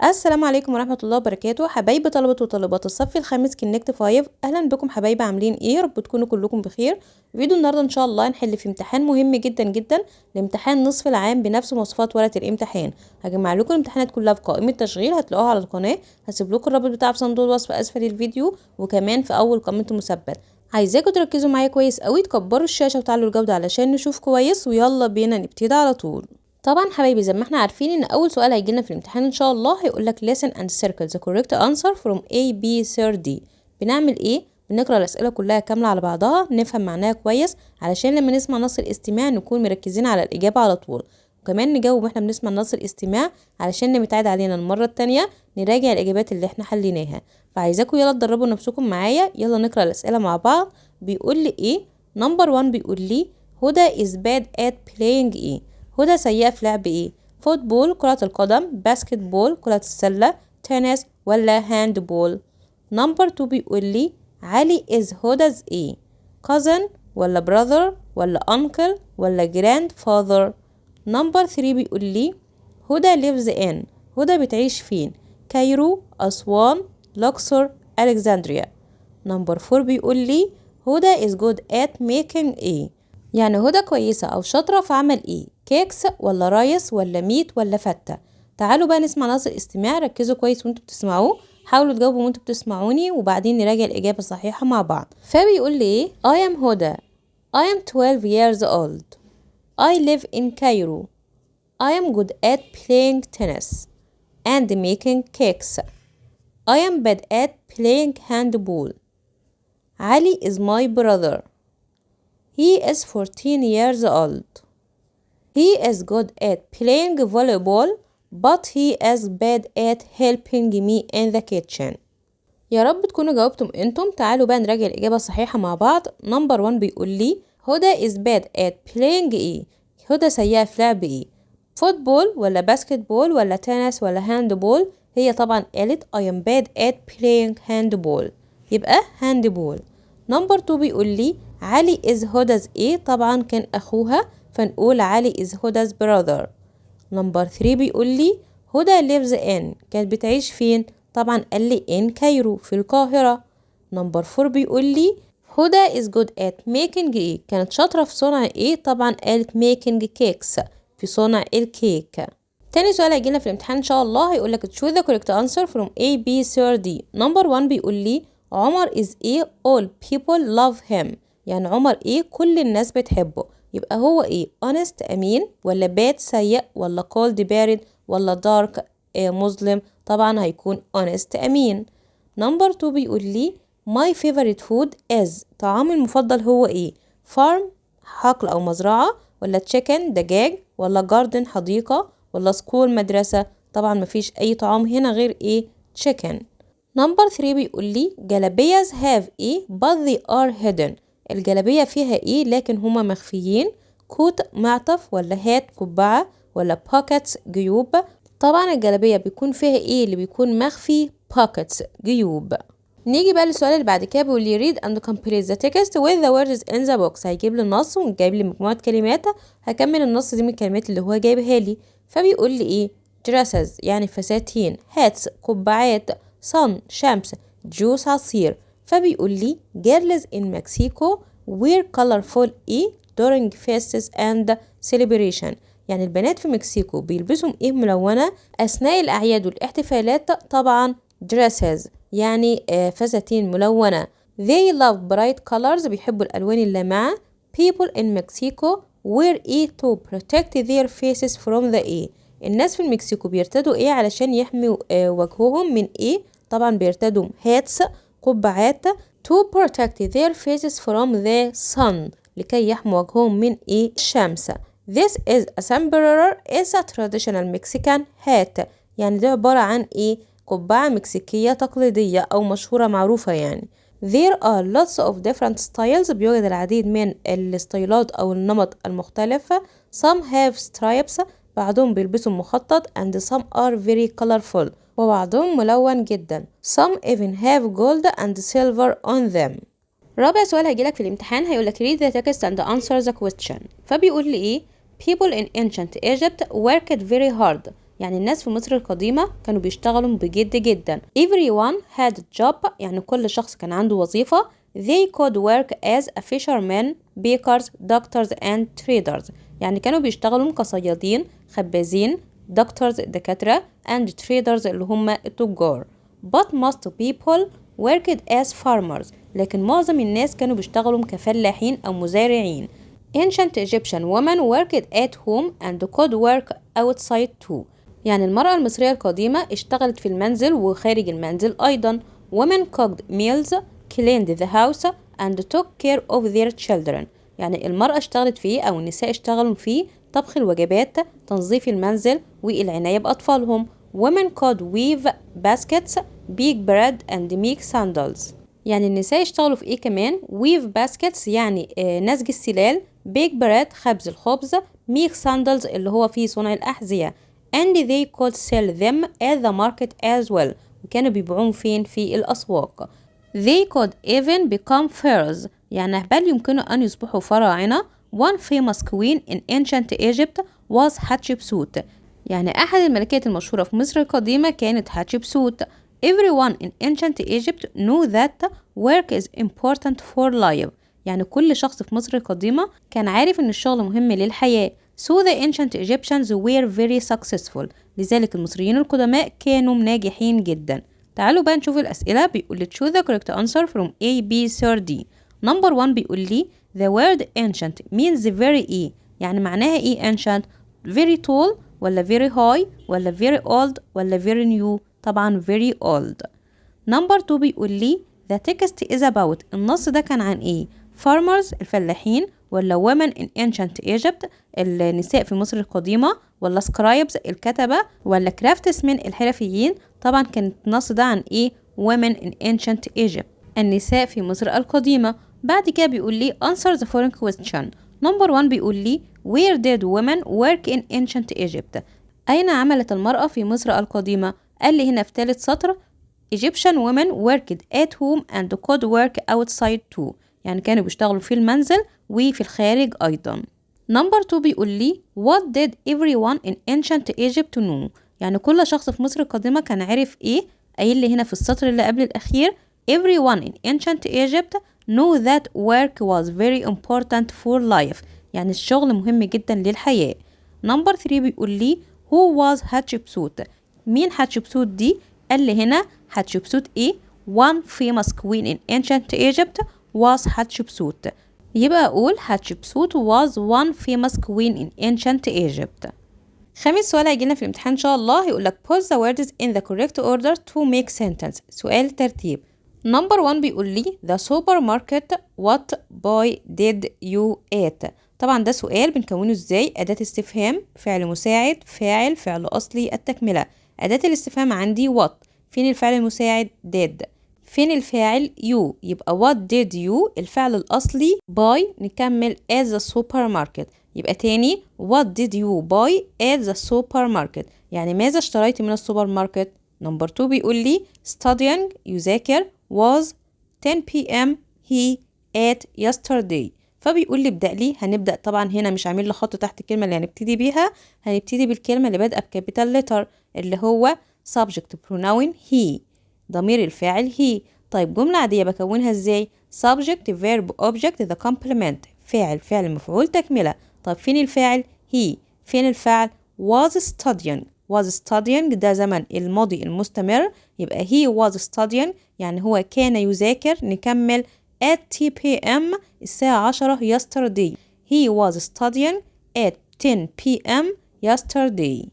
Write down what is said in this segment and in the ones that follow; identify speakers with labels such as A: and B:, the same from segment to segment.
A: السلام عليكم ورحمة الله وبركاته. حبايبي طلبة وطالبات الصف الخامس كونكت 5، اهلا بكم حبايبي. عاملين ايه؟ يا رب تكونوا كلكم بخير. فيديو النهارده ان شاء الله هنحل في امتحان مهم جدا جدا، لامتحان نصف العام بنفس مواصفات ورقة الامتحان. هجمع لكم الامتحانات كلها في قائمة تشغيل هتلاقوها على القناة، هسيب لكم الرابط بتاعها في صندوق الوصف اسفل الفيديو وكمان في اول قائمة المثبت. عايزاكم تركزوا معايا كويس قوي، تكبروا الشاشة وتعلوا الجودة علشان نشوف كويس، ويلا بينا نبتدي على طول. طبعا حبايبي زي ما احنا عارفين ان اول سؤال هيجيلنا في الامتحان ان شاء الله هيقول لك listen and circle the correct answer from A B C D. بنعمل ايه؟ بنقرا الاسئله كلها كامله على بعضها، نفهم معناها كويس علشان لما نسمع نص الاستماع نكون مركزين على الاجابه على طول، وكمان نجاوب واحنا بنسمع نص الاستماع علشان لما يتعاد علينا المره التانية نراجع الاجابات اللي احنا حليناها. فعايزاكم يلا تدربوا نفسكم معايا، يلا نقرا الاسئله مع بعض. بيقول لي ايه؟ نمبر 1 بيقول لي هدى is bad at playing ايه؟ هدى سيئة في لعب ايه؟ فوتبول كرة القدم، باسكت بول كرة السلة، تنس ولا هاند بول؟ نمبر 2 بيقول لي علي is هدى's ايه؟ cousin ولا brother ولا uncle ولا grandfather؟ نمبر 3 بيقول لي هدى lives in، هدى بتعيش فين؟ كايرو، أسوان، لوكسور، ألكسندريا. نمبر 4 بيقول لي هدى is good at making ايه؟ يعني هدى كويسة أو شاطرة في عمل ايه؟ كيكس ولا رايس ولا ميت ولا فتة؟ تعالوا بقى نسمع نص الاستماع، ركزوا كويس وانتوا بتسمعوه، حاولوا تجاوبوا وانتوا بتسمعوني وبعدين نراجع الإجابة الصحيحة مع بعض. فبيقول لي ايه؟ I am هدى. I am 12 years old. I live in Cairo. I am good at playing tennis and making cakes. I am bad at playing handball. Ali is my brother. He is 14 years old. He is good at playing volleyball, but he is bad at helping me in the kitchen. يا رب تكونوا جاوبتم انتم. تعالوا بقى نراجع الإجابة الصحيحة مع بعض. نمبر 1 بيقول لي هدى is bad at playing ايه؟ هدى سيئة في لعب ايه؟ فوتبول ولا باسكت بول ولا تنس ولا هاند بول؟ هي طبعا قالت I am bad at playing handball، يبقى هاند بول. نمبر 2 بيقول لي علي is هدى's ايه؟ طبعا كان أخوها فنقول علي is هدى's brother. نمبر 3 بيقول لي هدى lives in، كانت بتعيش فين؟ طبعا قال لي in كايرو في القاهرة. نمبر 4 بيقول لي هدى is good at making ايه؟ كانت شاطرة في صنع ايه؟ طبعا قالت making cakes، في صنع الكيك. تاني سؤال هيجيلنا في الامتحان ان شاء الله هيقولك choose the correct answer from A B C or D. نمبر 1 بيقول لي عمر is ايه؟ all people love him، يعني عمر ايه؟ كل الناس بتحبه. يبقى هو ايه؟ honest أمين ولا bad سيء ولا cold بارد ولا dark مظلم؟ طبعا هيكون honest أمين. نمبر 2 بيقول لي my favorite food is، طعامي المفضل هو ايه؟ farm حقل أو مزرعة ولا chicken دجاج ولا garden حديقة ولا school مدرسة؟ طبعا مفيش أي طعام هنا غير ايه؟ chicken. نمبر 3 بيقول لي جلابيas have ايه but they are hidden، الجلابية فيها ايه لكن هما مخفيين؟ كوت معطف ولا هات قبعة ولا pockets جيوب؟ طبعا الجلابية بيكون فيها ايه اللي بيكون مخفي؟ pockets جيوب. نيجي بقى للسؤال اللي بعد كده بيقول لي read and complete the text with the words in the box. هيجيب لي النص وجايب لي مجموعة كلمات، هكمل النص دي من الكلمات اللي هو جايبها لي. فبيقول لي ايه؟ dresses يعني فساتين، hats قبعات، sun شمس، juice عصير. فبيقول لي girls in Mexico wear colorful ايه during feasts and celebration، يعني البنات في مكسيكو بيلبسوا ايه ملونة اثناء الاعياد والاحتفالات؟ طبعا dresses يعني فساتين ملونة. they love bright colors بيحبوا الالوان اللامعة. people in Mexico wear ايه to protect their faces from the ايه، الناس في المكسيكو بيرتدوا ايه علشان يحموا وجههم من ايه؟ طبعا بيرتدوا hats قبعات to protect their faces from the sun، لكي يحموا وجههم من ايه؟ الشمس. This is a sombrero is a traditional Mexican hat، يعني ده عبارة عن ايه؟ قبعة مكسيكية تقليدية أو مشهورة معروفة يعني. There are lots of different styles، بيوجد العديد من الستايلات أو النمط المختلفة. Some have stripes، بعضهم بيلبسوا مخطط and some are very colorful، وبعضهم ملون جدا. Some even have gold and silver on them. رابع سؤال هيجيلك في الامتحان هيقولك read the text and answer the question. فبيقول لي ايه؟ people in ancient Egypt worked very hard، يعني الناس في مصر القديمة كانوا بيشتغلوا بجد جدا. Everyone had a job، يعني كل شخص كان عنده وظيفة. They could work as a fisherman, bakers, doctors and traders، يعني كانوا بيشتغلوا كصيادين، خبازين، doctors دكاترة and traders اللي هم التجار. But most people worked as farmers، لكن معظم الناس كانوا بيشتغلوا كفلاحين أو مزارعين. Ancient Egyptian women worked at home and could work outside too، يعني المرأة المصرية القديمة اشتغلت في المنزل وخارج المنزل أيضا. Women cooked meals, cleaned the house and took care of their children، يعني المرأة اشتغلت فيه أو النساء اشتغلوا فيه طبخ الوجبات، تنظيف المنزل والعناية بأطفالهم. Women could weave baskets, bake bread and make sandals، يعني النساء اشتغلوا في ايه كمان؟ weave baskets يعني نسج السلال، bake bread خبز الخبز، make sandals اللي هو فيه صنع الأحذية. and they could sell them at the market as well، وكانوا بيبيعون فين؟ في الأسواق. they could even become pharaohs، يعني بل يمكنه أن يصبحوا فراعنة. one famous queen in ancient Egypt was Hatshepsut، يعني أحد الملكات المشهورة في مصر القديمة كانت حتشبسوت. everyone in ancient Egypt knew that work is important for life، يعني كل شخص في مصر القديمة كان عارف إن الشغل مهم للحياة. so the ancient Egyptians were very successful، لذلك المصريين القدماء كانوا ناجحين جدا. تعالوا بقى نشوف الأسئلة. بيقول لي choose the correct answer from A, B, C or D. number 1 بيقول لي the word ancient means very إيه، يعني معناها إيه ancient؟ very tall ولا very high ولا very old ولا very new؟ طبعا very old. number 2 بيقول لي the text is about، النص ده كان عن ايه؟ farmers الفلاحين ولا women in ancient Egypt النساء في مصر القديمة ولا scribes الكتبة ولا craftsmen الحرفيين؟ طبعا كان النص ده عن ايه؟ women in ancient Egypt النساء في مصر القديمة. بعد كده بيقول لي answer the following question. number 1 بيقول لي where did women work in ancient Egypt، أين عملت المرأة في مصر القديمة؟ قال لي هنا في ثالث سطر Egyptian women worked at home and could work outside too، يعني كانوا بيشتغلوا في المنزل وفي الخارج أيضا. number 2 بيقول لي what did everyone in ancient Egypt know، يعني كل شخص في مصر القديمة كان عارف إيه؟ قايل لي هنا في السطر اللي قبل الأخير everyone in ancient Egypt know that work was very important for life، يعني الشغل مهم جدا للحياة. number 3 بيقول لي who was Hatshepsut، مين حتشبسوت دي؟ قال لي هنا حتشبسوت ايه؟ one famous queen in ancient Egypt was حتشبسوت، يبقى أقول حتشبسوت was one famous queen in ancient Egypt. خامس سؤال هيجيلنا في الامتحان إن شاء الله هيقول لك put the words in the correct order to make sentence، سؤال ترتيب. number 1 بيقول لي the supermarket what boy did you eat، طبعا ده سؤال بنكونه ازاي؟ أداة استفهام، فعل مساعد، فاعل، فعل أصلي، التكملة. أداة الاستفهام عندي what، فين الفعل المساعد؟ did، فين الفاعل؟ you، يبقى what did you الفعل الأصلي buy نكمل at the supermarket، يبقى تاني what did you buy at the supermarket، يعني ماذا اشتريت من السوبر ماركت؟ number 2 بيقول لي studying يذاكر was 10 p.m. he ate yesterday، فبيقول لي ابدأ لي. هنبدأ طبعا هنا مش عامل له خط تحت الكلمة اللي هنبتدي بيها، هنبتدي بالكلمة اللي بادئة بكابيتال letter اللي هو subject pronoun he، ضمير الفاعل he. طيب جملة عادية بكونها ازاي؟ subject verb object the complement، فاعل فعل مفعول تكملة. طيب فين الفاعل؟ he، فين الفعل؟ was studying، was studying ده زمن الماضي المستمر، يبقى he was studying يعني هو كان يذاكر نكمل at 10 p.m. الساعة 10 yesterday، he was studying at 10 p.m. yesterday.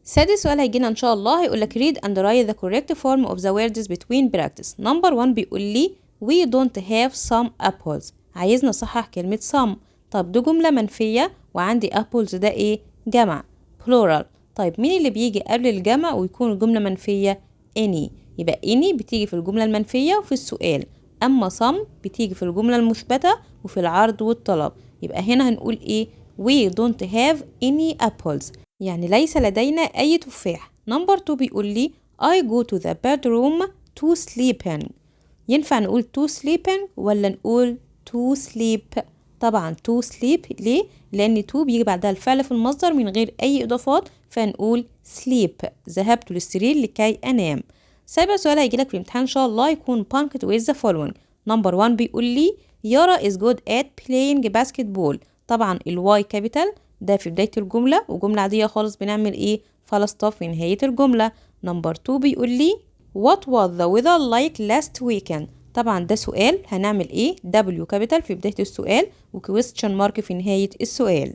A: سادس سؤال هيجينا إن شاء الله هيقولك read and write the correct form of the words between practice. number 1 بيقول لي we don't have some apples، عايزنا نصحح كلمة some. طب دي جملة منفية وعندي apples ده ايه؟ جمع plural. طيب مين اللي بيجي قبل الجمع ويكون الجملة منفية؟ any، يبقى any بتيجي في الجملة المنفية وفي السؤال، أما some بتيجي في الجملة المثبتة وفي العرض والطلب. يبقى هنا هنقول ايه؟ we don't have any apples، يعني ليس لدينا أي تفاح. number 2 بيقول لي I go to the bedroom to sleep in، ينفع نقول to sleep in ولا نقول to sleep؟ طبعا to sleep. ليه؟ لأن to بيجي بعدها الفعل في المصدر من غير أي إضافات، فنقول sleep. ذهبت للسرير لكي أنام. سابع سؤال هيجيلك في الامتحان إن شاء الله يكون punctuate with the following. نمبر 1 بيقول لي يارا is good at playing basketball. طبعا الواي كابيتال ده في بداية الجملة، وجملة عادية خالص بنعمل ايه؟ فول ستوب في نهاية الجملة. نمبر 2 بيقول لي what was the weather like last weekend. طبعا ده سؤال هنعمل ايه؟ W كابيتال في بداية السؤال وكويستشن مارك في نهاية السؤال.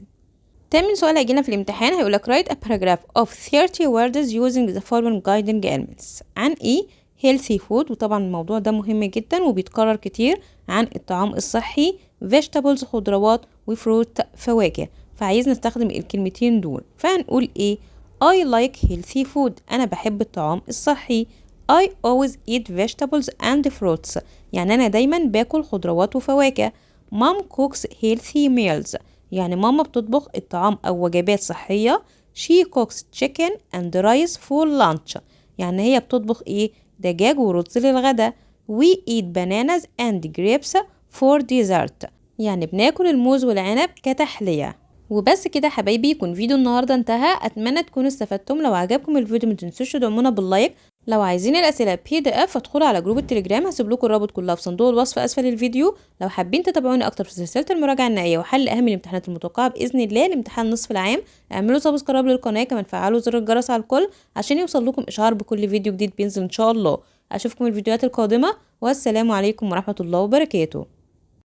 A: تامن سؤال هيجينا في الامتحان هيقولك write a paragraph of 30 words using the following guiding elements. عن ايه؟ healthy food، وطبعا الموضوع ده مهم جدا وبيتكرر كتير. عن الطعام الصحي vegetables خضروات وفروت فواكه، فعايز نستخدم الكلمتين دول. فهنقول ايه؟ I like healthy food. انا بحب الطعام الصحي. I always eat vegetables and fruits. يعني انا دايما باكل خضروات وفواكه. Mom cooks healthy meals. يعني ماما بتطبخ الطعام أو وجبات صحية. She cooks chicken and rice for lunch. يعني هي بتطبخ إيه؟ دجاج ورز للغدا. We eat bananas and grapes for dessert. يعني بناكل الموز والعنب كتحلية. وبس كده حبايبي يكون فيديو النهارده انتهى. اتمنى تكونوا استفدتم. لو عجبكم الفيديو ما تنسوش تدعمونا باللايك. لو عايزين الاسئله PDF ادخلوا على جروب التليجرام، هسيب لكم الرابط كلها في صندوق الوصف اسفل الفيديو. لو حابين تتابعوني اكتر في سلسله المراجعه النهائيه وحل اهم الامتحانات المتوقعه باذن الله لامتحان نصف العام، اعملوا سبسكرايب للقناه، كمان فعلوا زر الجرس على الكل عشان يوصل لكم اشعار بكل فيديو جديد بينزل ان شاء الله. اشوفكم الفيديوهات القادمه، والسلام عليكم ورحمه الله وبركاته.